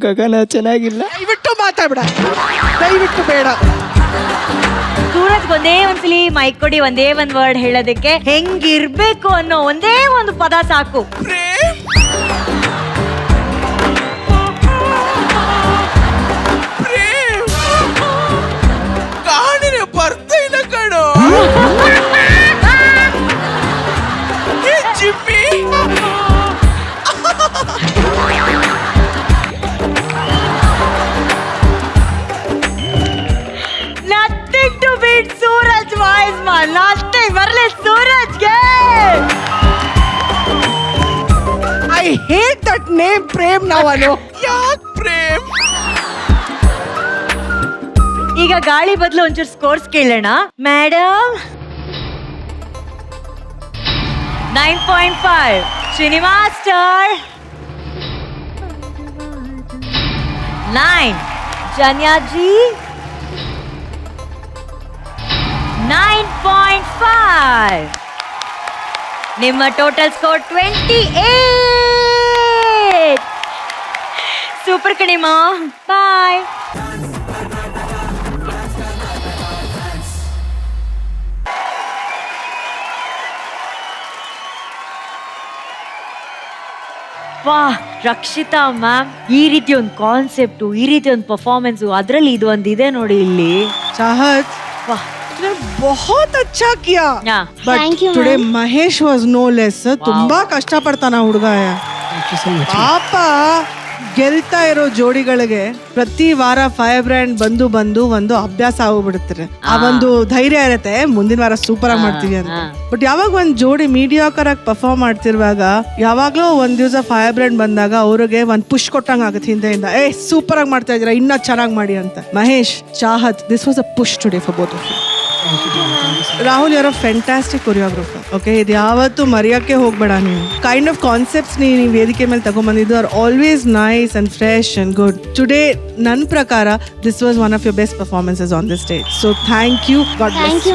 ಗಗನ ಚೆನ್ನಾಗಿಲ್ಲ. ದಯವಿಟ್ಟು ಮಾತಾಡ್ಬೇಡ, ದಯವಿಟ್ಟು ಬೇಡ. ಸೂರಜ್ ಒಂದೇ ಒಂದ್ಸಲಿ ಮೈಕ್ ಕೊಡಿ, ಒಂದೇ ಒಂದ್ ವರ್ಡ್ ಹೇಳೋದಕ್ಕೆ. ಹೆಂಗಿರ್ಬೇಕು ಅನ್ನೋ ಒಂದೇ ಒಂದು ಪದ ಸಾಕು. ಬರ್ತಾ ಇಲ್ಲ ಕಣೋ Jimmy. Nothing to beat Suraj voice man. Nothing. ಬರ್ಲಿ ಸೂರಜ್ಗೆ. I hate that name Prem. ನಾವನು ಯಾಕ್ ಪ್ರೇಮ್? ಈಗ ಗಾಳಿ ಬದಲು ಒಂಚೂರು ಸ್ಕೋರ್ಸ್ ಕೇಳೋಣ ಮೇಡಮ್. 9.5 ಶ್ರೀನಿವಾಸ್ಟರ್, 9 ಜನ್ಯಾಜಿ, 9.5. ನಿಮ್ಮ ಟೋಟಲ್ ಸ್ಕೋರ್ 28. ಸೂಪರ್ ಕಣಿಮ. ಬಾಯ್. ವಾಹ್ ರಕ್ಷಿತಾ ಮ್ಯಾಮ್, ಈ ರೀತಿ ಒಂದು ಕಾನ್ಸೆಪ್ಟು, ಈ ರೀತಿ ಒಂದು ಪರ್ಫಾರ್ಮೆನ್ಸು, ಅದರಲ್ಲಿ ಇದು ಒಂದಿದೆ ನೋಡಿ ಇಲ್ಲಿ. चाहत ವಾಹ್, बहुत अच्छा किया. But today Mahesh was no less. ತುಂಬಾ ಕಷ್ಟ ಪಡ್ತಾನ ಹುಡುಗ. ಪಾಪ ಗೆಲ್ತಾ ಇರೋ ಜೋಡಿಗಳಿಗೆ ಪ್ರತಿ ವಾರ ಫೈರ್ ಬ್ರ್ಯಾಂಡ್ ಬಂದು ಬಂದು ಒಂದು ಅಭ್ಯಾಸ ಆಗೋಗ್ಬಿಡುತ್ತೆ. ಆ ಒಂದು ಧೈರ್ಯ ಇರತ್ತೆ, ಮುಂದಿನ ವಾರ ಸೂಪರ್ ಆಗಿ ಮಾಡ್ತೀವಿ ಅಂತ. ಬಟ್ ಯಾವಾಗ ಒಂದ್ ಜೋಡಿ ಮೀಡಿಯಾಕರ್ ಆಗಿ ಪರ್ಫಾರ್ಮ್ ಮಾಡ್ತಿರುವಾಗ ಯಾವಾಗ್ಲೂ ಒಂದ್ ದಿವಸ ಫೈರ್ ಬ್ರ್ಯಾಂಡ್ ಬಂದಾಗ ಅವ್ರಿಗೆ ಒಂದ್ ಪುಷ್ ಕೊಟ್ಟಂಗ ಆಗುತ್ತೆ ಹಿಂದೆಯಿಂದ. ಸೂಪರ್ ಆಗಿ ಮಾಡ್ತಾ ಇದೀರಾ, ಇನ್ನ ಚೆನ್ನಾಗಿ ಮಾಡಿ ಅಂತ. Mahesh, Chahat, this was a push today for both of you. Rahul, you're a fantastic choreographer. Okay, ಇದು ಯಾವತ್ತೂ ಮರೆಯೋಕ್ಕೆ ಹೋಗ್ಬೇಡ ನೀವು. ಕೈಂಡ್ ಆಫ್ ಕಾನ್ಸೆಪ್ಟ್ಸ್ ನೀವು ವೇದಿಕೆ ಮೇಲೆ ತಗೊಂಡ್ಬಂದಿದ್ದು are always nice and fresh and good. Today ನನ್ನ ಪ್ರಕಾರ this was one of your best performances on the stage. So thank you. God bless.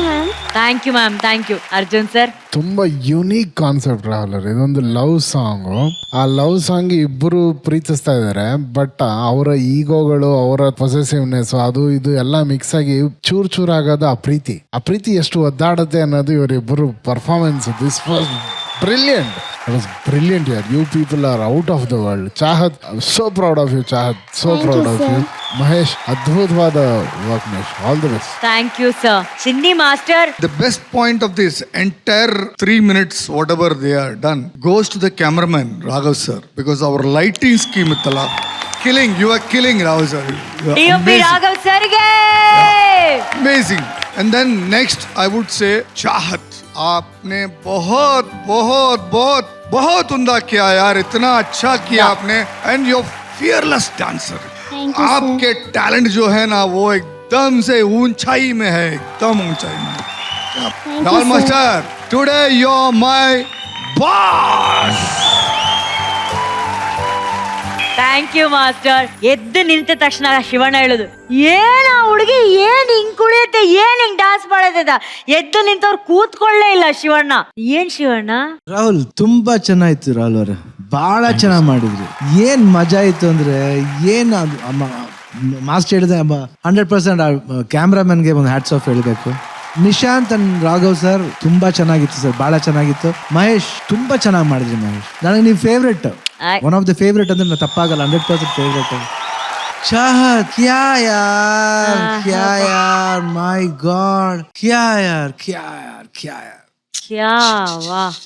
Thank you ma'am, thank you. Arjun sir, ತುಂಬಾ unique concept Rahul. ಇದೊಂದು love song. ಆ love song ಇಬ್ಬರು ಪ್ರೀತಿಸ್ತಾ ಇದಾರೆ, but ಅವರ ಈಗೋಗಳು, ಅವರ ಪೊಸೆಸಿವ್ನೆಸ್, ಅದು ಇದು ಎಲ್ಲ ಮಿಕ್ಸ್ ಆಗಿ ಚೂರ್ ಚೂರ್ ಆಗೋದು ಆ ಪ್ರೀತಿ ಎಷ್ಟು ಒದ್ದಾಡುತ್ತೆ ಅನ್ನೋದು ಇವರಿಬ್ಬರು performance. This was brilliant. It was brilliant here. You people are out of the world. Chahat, I'm so proud of you, Chahat. So proud of you. Mahesh, adbhutvada work, Mahesh. All the best. Thank you sir. Chinni master, The best point of this entire 3 minutes, whatever they are done, goes to the cameraman, Raghav sir, because our lighting scheme itala, killing, you are killing, Raghav sir. You are ಡಿ.ಒ.ಪಿ. amazing. Raghav ಸರ್ಗೆ. Amazing. And then next, I would say, Chahat, आपने बहुत बहुत बहुत बहुत उम्दा किया यार, इतना अच्छा किया आपने. And your fearless dancer. आपके टैलेंट जो है ना वो एकदम से ऊंचाई में है, एकदम ऊंचाई में. Rahul master, today you are my boss. Thank you master. ಎದ್ದು ನಿಂತ ತಕ್ಷಣ ಶಿವಣ್ಣ ಹೇಳುದು, ಏನ ಹುಡುಗಿ ಏನ್ ಹಿಂಗ್ ಕುಣಿಯುತ್ತೆ, ಏನ್ ಹಿಂಗ್ ಡಾನ್ಸ್ ಮಾಡೋದ. ಎದ್ದು ನಿಂತವ್ರು ಕೂತ್ಕೊಳ್ಳೇ ಇಲ್ಲ ಶಿವಣ್ಣ. ಏನ್ ಶಿವಣ್ಣ? ರಾಹುಲ್, ತುಂಬಾ ಚೆನ್ನಾಯ್ತು ರಾಹುಲ್ ಅವ್ರೆ, ಬಹಳ ಚೆನ್ನಾಗಿ ಮಾಡಿದ್ರಿ. ಏನ್ ಮಜಾ ಇತ್ತು ಅಂದ್ರೆ, ಏನ್ ಮಾಸ್ಟರ್ ಹೇಳಿದೆ 100% ಕ್ಯಾಮ್ರಾಮನ್ಗೆ ಒಂದು ಹ್ಯಾಟ್ಸ್ ಆಫ್ ಹೇಳ್ಬೇಕು. ನಿಶಾಂತ್ ಅಂಡ್ ರಾಘವ್ ಸರ್ ತುಂಬಾ ಚೆನ್ನಾಗಿತ್ತು ಸರ್, ಬಹಳ ಚೆನ್ನಾಗಿತ್ತು. ಮಹೇಶ್, ತುಂಬಾ ಚೆನ್ನಾಗಿ ಮಾಡಿದ್ರಿ ಮಹೇಶ್. ನನಗೆ ನೀವು favourite, one of the favourite ಅಂದ್ರೆ ನಾನು ತಪ್ಪಾಗಲ್ಲ, 100% ಫೇವ್ರೆಟ್. चाहत, क्या यार, माय गॉड, क्या यार. ಕ್ಯಾ ವಾಹ್.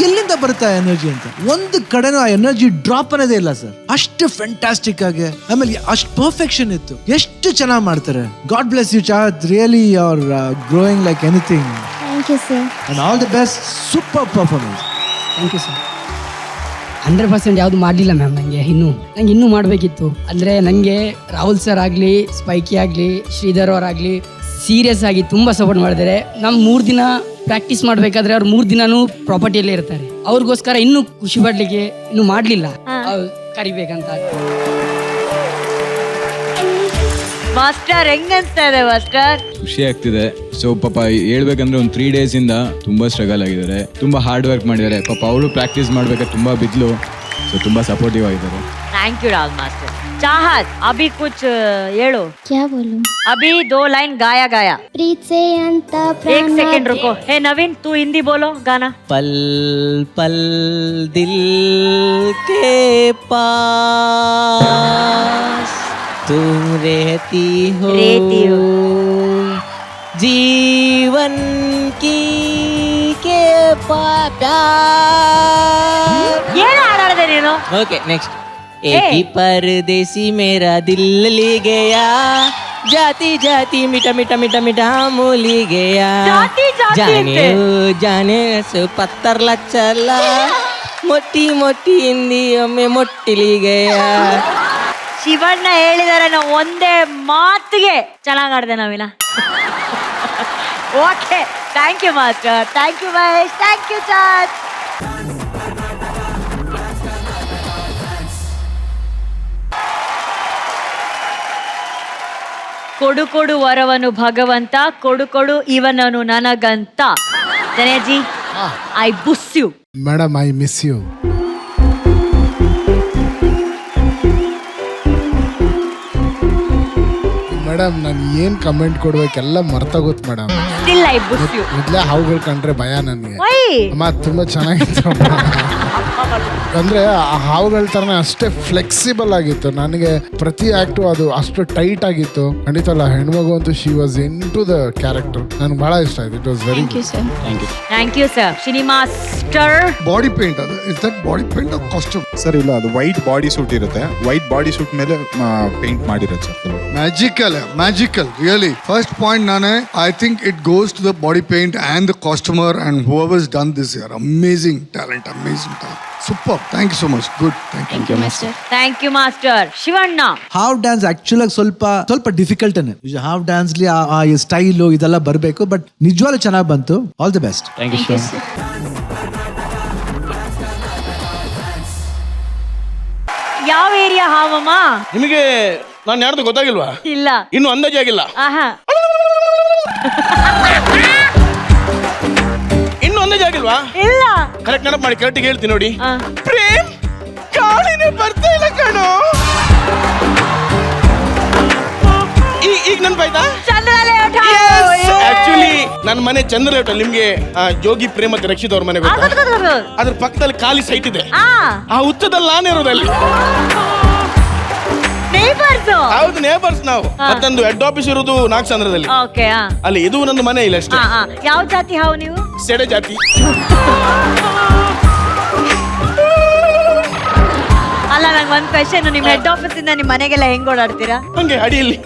ಎಲ್ಲಿಂದ ಬರುತ್ತೆ ಎನರ್ಜಿ ಅಂತ ಒಂದು ಕಡೆನೂ ಆ ಎನರ್ಜಿ ಡ್ರಾಪ್ ಅನ್ನೋದೇ ಇಲ್ಲ ಸರ್. ಅಷ್ಟು ಫ್ಯಾಂಟಾಸ್ಟಿಕ್ ಆಗಿ, ಆಮೇಲೆ ಅಷ್ಟು ಪರ್ಫೆಕ್ಷನ್ ಇತ್ತು. ಎಷ್ಟು ಚೆನ್ನಾಗಿ ಮಾಡ್ತಾರೆ. God bless you Chahat, really you are growing like anything. Thank you sir. And all the best. Super performance. Thank you sir. 100% ಯಾವುದು ಮಾಡಲಿಲ್ಲ ಮ್ಯಾಮ್. ನಂಗೆ ಇನ್ನೂ ಮಾಡಬೇಕಿತ್ತು. ಅಂದರೆ ನನಗೆ ರಾಹುಲ್ ಸರ್ ಆಗಲಿ, ಸ್ಪೈಕಿ ಆಗಲಿ, ಶ್ರೀಧರ್ ಅವರಾಗಲಿ ಸೀರಿಯಸ್ ಆಗಿ ತುಂಬ ಸಪೋರ್ಟ್ ಮಾಡಿದ್ದಾರೆ. ನಮ್ಮ 3 ದಿನ ಪ್ರಾಕ್ಟೀಸ್ ಮಾಡಬೇಕಾದ್ರೆ ಅವ್ರು 3 ದಿನನೂ ಪ್ರಾಪರ್ಟಿಯಲ್ಲೇ ಇರ್ತಾರೆ. ಅವ್ರಿಗೋಸ್ಕರ ಇನ್ನೂ ಖುಷಿ ಪಡ್ಲಿಕ್ಕೆ ಇನ್ನೂ ಮಾಡಲಿಲ್ಲ, ಕರಿಬೇಕಂತ. ಮಾಸ್ಟರ್ ಹೆಂಗನ್ಸ್ತಾ ಇದೆ ಮಾಸ್ಟರ್? ಖುಷಿ ಆಗ್ತಿದೆ. ಸೊ ಪಾಪ ಹೇಳ್ಬೇಕಂದ್ರೆ ಒಂದು 3 days ಇಂದ ತುಂಬಾ ಸ್ಟ್ರಗಲ್ ಆಗಿದ್ದಾರೆ, ತುಂಬಾ ಹಾರ್ಡ್ ವರ್ಕ್ ಮಾಡಿದ್ದಾರೆ. ಪಾಪ ಅವರು ಪ್ರಾಕ್ಟೀಸ್ ಮಾಡ್ಬೇಕಾದ್ರೆ ತುಂಬಾ ಬಿದ್ಲು. ಸೊ ತುಂಬಾ ಸಪೋರ್ಟಿವ್ ಆಗಿದ್ದಾರೆ. Thank you Rahul master. चाहत अभी कुछ ಹೇಳು. क्या बोलूं? अभी 2 लाइन गाया. प्रीत से अंत 1 सेकंड रुको. हे नवीन तू हिंदी बोलो गाना. पल पल दिल के पास तुम रहती हो जीवन की के प्यार. ಏನು ಹಾಡಾಡ್ದೆ ನೀನು? Okay next. एक ही परदेसी मेरा दिल ले गया जाती जाती मीठा मीठा मीठा मीठा मूली गया जाती जाती जाने अंते. ओ जाने से पत्थर लचला मोटी मोटी हिंदियों में मोटिली गया. ಶಿವಣ್ಣ ಹೇಳಿದಾರೆ ನಾವು ಒಂದೇ ಮಾತಿಗೆ ಚೆನ್ನಾಗಿ ಆಡ್ದೆ ನವೀನ. Okay thank you master, thank you Mahesh, thank you Chahat. ಕೊಡು ಕೊಡು ವರವನು ಭಗವಂತ, ಕೊಡು ಕೊಡು ಇವನನು ನನಗಂತ. ಧನ್ಯಜಿ ಐ ಬುಸ್ you. Madam I miss you. Madam ನಾನು ಏನ್ ಕಮೆಂಟ್ ಕೊಡ್ಬೇಕೆಲ್ಲ ಮರ್ತಾಗೋತ್ ಮೇಡಮ್. ಸ್ಟಿಲ್ ಐ ಬುಸ್ ಯು. ಮೊದ್ಲೇ ಹಾವುಗಳು ಕಂಡ್ರೆ ಭಯ ನನಗೆ. ವೈ? ಅಮ್ಮ ತುಂಬಾ ಚೆನ್ನಾಗಿತ್ತು ಅಂದ್ರೆ ಆ ಹಾವುಗಳ ತರನೇ ಅಷ್ಟೇ ಫ್ಲೆಕ್ಸಿಬಲ್ ಆಗಿತ್ತು. ನನಗೆ ಪ್ರತಿ ಆಕ್ಟು ಅದು ಅಷ್ಟು ಟೈಟ್ ಆಗಿತ್ತು. ಖಂಡಿತ ಅಲ್ಲ, ಹೆಣ್ಮಗು ಅಂತೂ she was into the character. ನನಗೆ ಬಹಳ ಇಷ್ಟ ಆಯ್ತು. It was very good. Thank you sir. Srini master body paint ಅದು, is that body paint or costume? Sir ಇಲ್ಲ, ಅದು ವೈಟ್ ಬಾಡಿ ಸೂಟ್ ಇರುತ್ತೆ. ವೈಟ್ ಬಾಡಿ ಸೂಟ್ ಮೇಲೆ ಪೇಂಟ್ ಮಾಡಿರುತ್ತೆ sir. Magical really. First point ನಾನೇ I think it goes to the body paint and the costumer and whoever's done this year. Amazing talent. Super. Thank you so much. Good. Thank you master. Thank you master. Shivanna how dance actually ಸ್ವಲ್ಪ difficult how ಡ್ಯಾನ್ಸ್ಲಿ ಆ style ಇದೆಲ್ಲ ಬರಬೇಕು. But ನಿಜವಾಗ್ಲೂ ಚೆನ್ನಾಗಿ ಬಂತು. All the best. Thank you sir. ಯಾವ area ಹಾವಮ್ಮ? ನಿಮಗೆ ನಾನು ಯಾರ್ದು ಗೊತ್ತಾಗಿಲ್ವಾ? ಇಲ್ಲ. ಇನ್ನು ಅಂದಾಜಾಗಿಲ್ಲ. ಆಹಾ. ಇನ್ನು ಅಂದಾಜಾಗಿಲ್ವಾ? ಇಲ್ಲ. ಕರೆಕ್ಟ್ ನೆನಪು ಮಾಡಿ ಕರೆಕ್ಟ್ ಹೇಳ್ತೀನಿ ನೋಡಿ. ಆ. ಪ್ರೇಮ್ ಕಾಳಿನೇ ಬರ್ತಾ ಇಲ್ಲ ಕಣೋ. ಈಗ ನೆನಪಾಯ್ತಾ? ಚಂದ್ರಲೇಔಟ್. ಆಕ್ಚುಲಿ ನನ್ನ ಮನೆ ಚಂದ್ರಲೇಔಟ್. ನಿಮ್ಗೆ ಜೋಗಿ ಪ್ರೇಮ್ ಮತ್ತೆ ರಕ್ಷಿತ್ ಅವ್ರ ಮನೆ ಗೊತ್ತಾ? ಅದ್ರ ಪಕ್ಕದಲ್ಲಿ ಖಾಲಿ ಸೈಟ್ ಇದೆ. ಆ ಹುತ್ತದಲ್ಲಿ ನಾನೇ ಇರೋದಲ್ಲಿ. ಹೌದು, ನೇಬರ್ಸ್ ನಾವು. ಮತ್ತೊಂದು ಹೆಡ್ ಆಫೀಸ್ ಇರೋದು ನಾಗಸಂದ್ರದಲ್ಲಿ. ಓಕೆ. ಅಲ್ಲಿ ಇದು ನನ್ನ ಮನೆ ಇಲ್ಲ ಅಷ್ಟೇ. ಯಾವ ಜಾತಿ ಹಾವು ನೀವು? ಸೆಡೆ ಜಾತಿ. ಅಲ್ಲ, ನಂಗೆ ಒಂದ್ ಕ್ವೆಶನ್. ನಿಮ್ ಹೆಡ್ ಆಫೀಸ್ ಇಂದ ನಿಮ್ ಮನೆಗೆಲ್ಲ ಹೆಂಗ್ ಓಡಾಡ್ತೀರಾ? ಹಂಗೆ ಅಡಿಯಲ್ಲಿ.